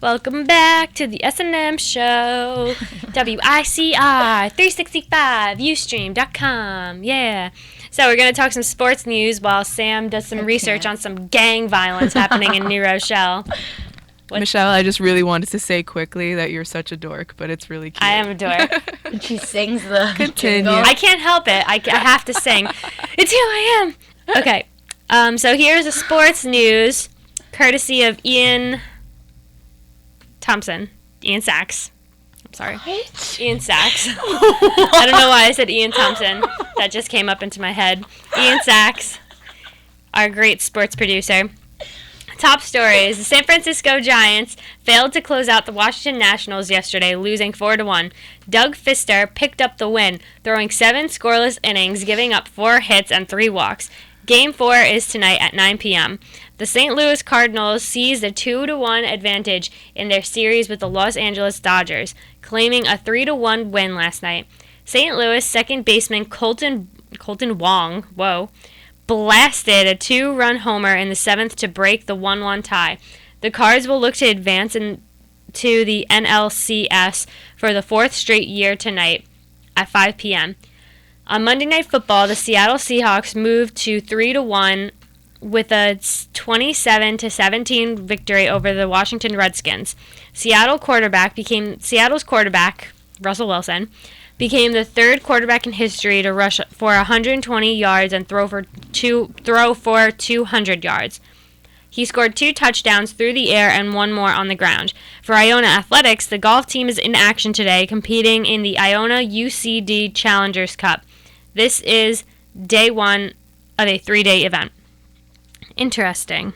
Welcome back to the S&M show. WICI 365 Ustream.com. Yeah. So we're going to talk some sports news while Sam does some research on some gang violence happening in New Rochelle. Michelle, I just really wanted to say quickly that you're such a dork, but it's really cute. I am a dork. She sings the Continue. I can't help it. I have to sing. It's who I am. Okay. So here's the sports news, courtesy of Ian Sachs. I'm sorry. What? Ian Sachs. I don't know why I said Ian Thompson. That just came up into my head. Ian Sachs, our great sports producer. Top stories. The San Francisco Giants failed to close out the Washington Nationals yesterday, losing 4-1. Doug Fister picked up the win, throwing 7 scoreless innings, giving up 4 hits and 3 walks. Game 4 is tonight at 9 p.m. The St. Louis Cardinals seized a 2-1 advantage in their series with the Los Angeles Dodgers, claiming a 3-1 win last night. St. Louis second baseman Colton Wong, blasted a 2-run homer in the 7th to break the 1-1 tie. The Cards will look to advance into the NLCS for the 4th straight year tonight at 5 p.m. On Monday Night Football, the Seattle Seahawks moved to 3-1 with a 27-17 victory over the Washington Redskins. Seattle's quarterback, Russell Wilson, became the 3rd quarterback in history to rush for 120 yards and throw for 200 yards. He scored 2 touchdowns through the air and 1 more on the ground. For Iona Athletics, the golf team is in action today, competing in the Iona UCD Challengers Cup. This is day 1 of a 3-day event. Interesting.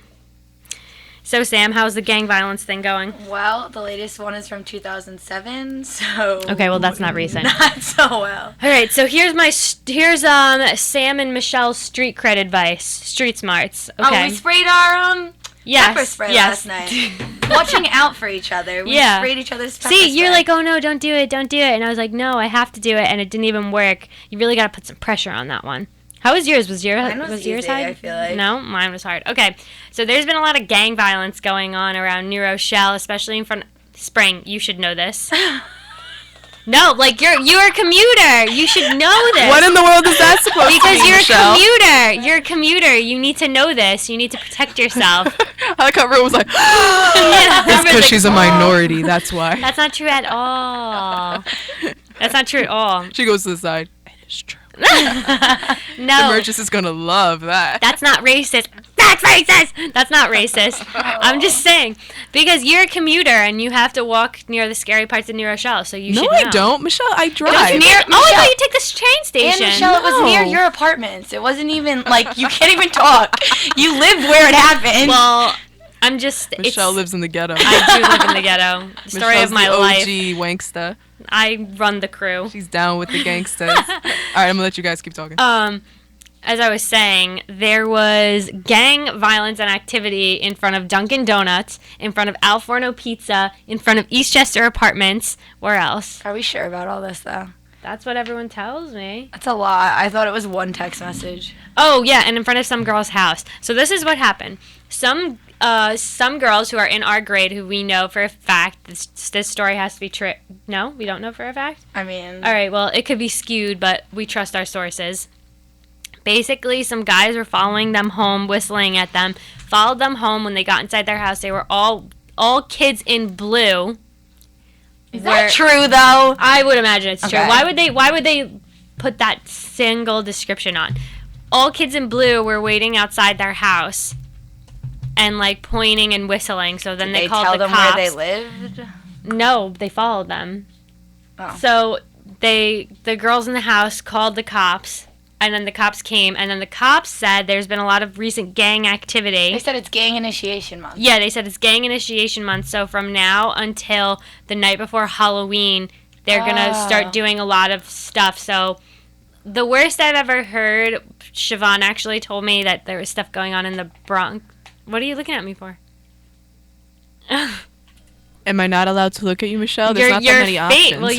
So, Sam, how's the gang violence thing going? Well, the latest one is from 2007, so... Okay, well, that's not recent. Not so well. All right, so here's Sam and Michelle's street cred advice, street smarts. Okay. Oh, we sprayed our pepper spray yes. last night. Watching out for each other. We sprayed each other's pepper spray. See, you're like, oh no, don't do it. And I was like, no, I have to do it, and it didn't even work. You really got to put some pressure on that one. How was yours? Was yours easy, hard? I feel like. No, mine was hard. Okay, so there's been a lot of gang violence going on around New Rochelle, especially in front of Spring. You should know this. No, like you're a commuter. You should know this. What in the world is that supposed to Because mean, you're Michelle? a commuter. You're a commuter. You need to know this. You need to protect yourself. I like how Ro was like, Yeah, it's because she's a minority, that's why. That's not true at all. That's not true at all. She goes to the side. It is true. No. Emergis is going to love that. That's not racist. That's racist. That's not racist. I'm just saying. Because you're a commuter and you have to walk near the scary parts of New Rochelle, so you should know. No, I don't. Michelle, I drive. I thought you take this train station. And Michelle, it was near your apartments. It wasn't even, like, you can't even talk. You live where it happened. Well, I'm just... Michelle lives in the ghetto. I do live in the ghetto. Story Michelle's of my the life. OG wanksta. I run the crew. She's down with the gangsters. All right, I'm going to let you guys keep talking. As I was saying, there was gang violence and activity in front of Dunkin' Donuts, in front of Al Forno Pizza, in front of Eastchester Apartments. Where else? Are we sure about all this, though? That's what everyone tells me. That's a lot. I thought it was one text message. Oh, yeah, and in front of some girl's house. So this is what happened. Some girls who are in our grade who we know for a fact this story has to be true. No, we don't know for a fact? I mean... All right, well, it could be skewed, but we trust our sources. Basically, some guys were following them home, whistling at them, followed them home. When they got inside their house, they were all kids in blue. Is that true, though? I would imagine it's true. Okay. Why would they put that single description on? All kids in blue were waiting outside their house and, like, pointing and whistling. So then they called the cops. Did they tell them where they lived? No, they followed them. Oh. So the girls in the house called the cops. And then the cops came, and then the cops said there's been a lot of recent gang activity. They said it's gang initiation month. Yeah, they said it's gang initiation month. So from now until the night before Halloween, they're going to start doing a lot of stuff. So the worst I've ever heard, Siobhan actually told me that there was stuff going on in the Bronx. What are you looking at me for? Am I not allowed to look at you, Michelle? There's not that many options. Well,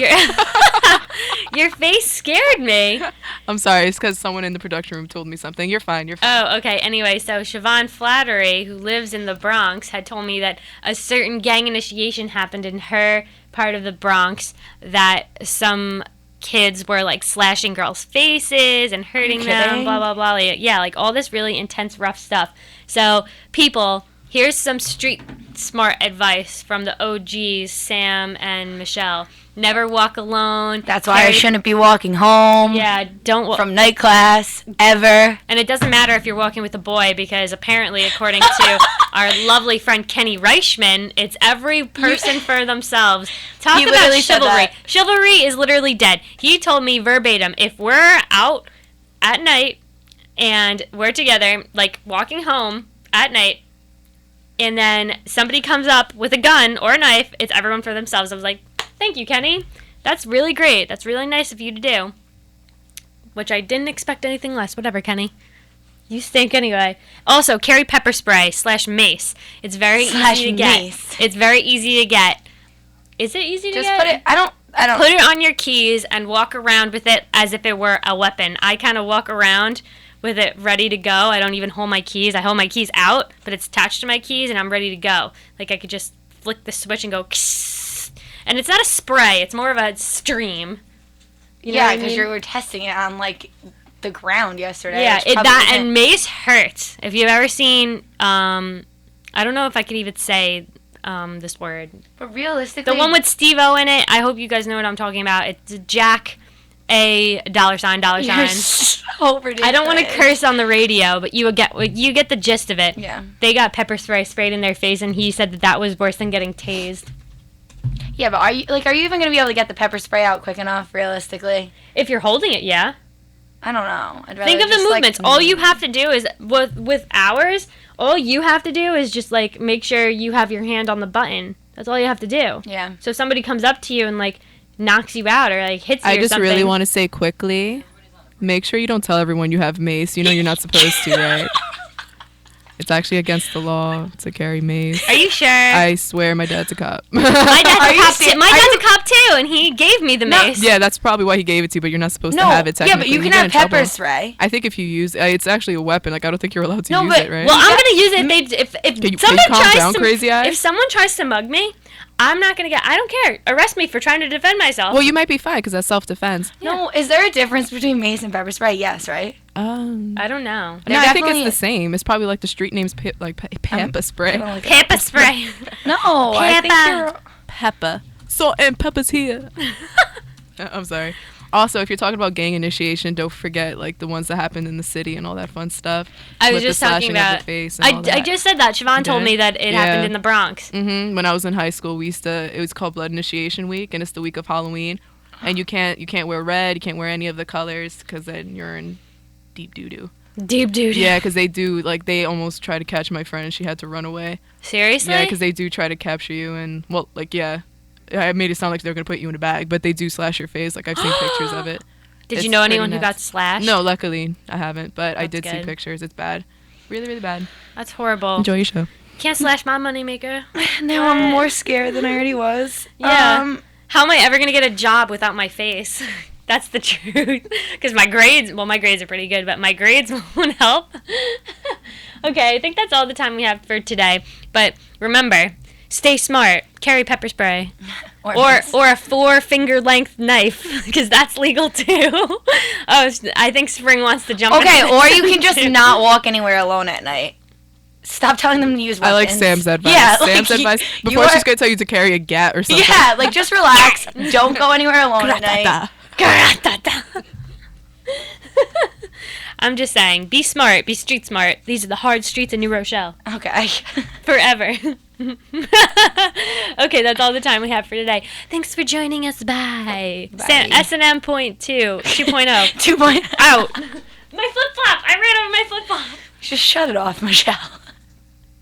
your face scared me. I'm sorry. It's because someone in the production room told me something. You're fine. You're fine. Oh, okay. Anyway, so Siobhan Flattery, who lives in the Bronx, had told me that a certain gang initiation happened in her part of the Bronx, that some kids were like slashing girls' faces and hurting them, kidding? blah, blah, blah. Yeah, like all this really intense, rough stuff. So, people, here's some street smart advice from the OGs, Sam and Michelle. Never walk alone. That's why I shouldn't be walking home. Yeah, don't from night class ever. And it doesn't matter if you're walking with a boy, because apparently, according to our lovely friend Kenny Reichman, it's every person for themselves. Talk He about literally said chivalry. that. Chivalry is literally dead. He told me verbatim, if we're out at night and we're together, like walking home at night, and then somebody comes up with a gun or a knife, it's everyone for themselves. I was like, thank you, Kenny. That's really great. That's really nice of you to do. Which I didn't expect anything less. Whatever, Kenny. You stink anyway. Also, carry pepper spray / mace. It's very easy to get. Mace. It's very easy to get. Is it easy to Just get? put it. I don't. Put it on your keys and walk around with it as if it were a weapon. I kind of walk around with it ready to go. I don't even hold my keys. I hold my keys out, but it's attached to my keys, and I'm ready to go. Like, I could just flick the switch and go, and it's not a spray. It's more of a stream. You know Yeah, what I because mean? you were testing it on like the ground yesterday. Yeah, It's probably and mace hurts. If you've ever seen, I don't know if I can even say this word. But realistically, The one with Steve-O in it, I hope you guys know what I'm talking about. It's Jack A $. You're so ridiculous. I don't want to curse on the radio, but you get the gist of it. Yeah. They got pepper spray sprayed in their face, and he said that was worse than getting tased. Yeah, but are you even gonna be able to get the pepper spray out quick enough? Realistically, If you're holding it, yeah. I don't know. I'd rather Think of the just, like, movements. All you have to do is with ours. All you have to do is just like make sure you have your hand on the button. That's all you have to do. Yeah. So if somebody comes up to you and like knocks you out or like hits you I or just something. really want to say quickly, make sure you don't tell everyone you have mace. You know you're not supposed to, right? It's actually against the law to carry mace. Are you sure? I swear my dad's a cop. My dad's Are a you cop ser- too. My are dad's you- a cop too, and he gave me the mace. Yeah, that's probably why he gave it to you, but you're not supposed No. to have it Yeah, technically. but you can get have in trouble. pepper spray. I think if you use it's actually a weapon. Like, I don't think you're allowed to No, use but- it, right? Well, I'm gonna use it if Can you someone calm tries down, to Crazy Eyes? if someone tries to mug me, I'm not gonna get. I don't care. Arrest me for trying to defend myself. Well, you might be fine because that's self-defense. No, is there a difference between mace and pepper spray? Yes, right? I don't know. No, I think definitely- it's the same. It's probably like the street name's pepper spray. I don't like Pepper spray. No, I think Pepper. you're. Pepper. Salt and pepper's here. I'm sorry. Also, if you're talking about gang initiation, don't forget like the ones that happened in the city and all that fun stuff. I was with the just talking slashing of about. the face and all I that. just said that. Siobhan told did? me that it Yeah. happened in the Bronx. When I was in high school, it was called Blood Initiation Week, and it's the week of Halloween. And you can't wear red, you can't wear any of the colors, because then you're in deep doo doo. Deep dude. Yeah, because they almost tried to catch my friend, and she had to run away. Seriously? Yeah, because they do try to capture you, and I made it sound like they're gonna put you in a bag, but they do slash your face. Like, I've seen pictures of it. Did It's you know pretty anyone who got nuts. slashed? No, luckily I haven't, but I That's did see good. pictures. It's bad, really, really bad. That's horrible. Enjoy your show. Can't slash my moneymaker. Now I'm more scared than I already was. Yeah. How am I ever gonna get a job without my face? That's the truth. Because my grades are pretty good, but my grades won't help. Okay, I think that's all the time we have for today. But remember, stay smart. Carry pepper spray. Or mace. a 4-finger length knife, because that's legal too. I think Spring wants to jump. Okay, into or this you can just too. not walk anywhere alone at night. Stop telling them to use weapons. I like Sam's advice. Yeah, Sam's like, advice. you Before are- she's gonna tell you to carry a gat or something. Yeah, like just relax. Don't go anywhere alone at night. I'm just saying, be smart, be street smart. These are the hard streets of New Rochelle. Okay. Forever. Okay, that's all the time we have for today. Thanks for joining us. Bye. Bye. S&M point 2.0. 2 point. Out. My flip-flop. I ran over my flip-flop. Just shut it off, Michelle.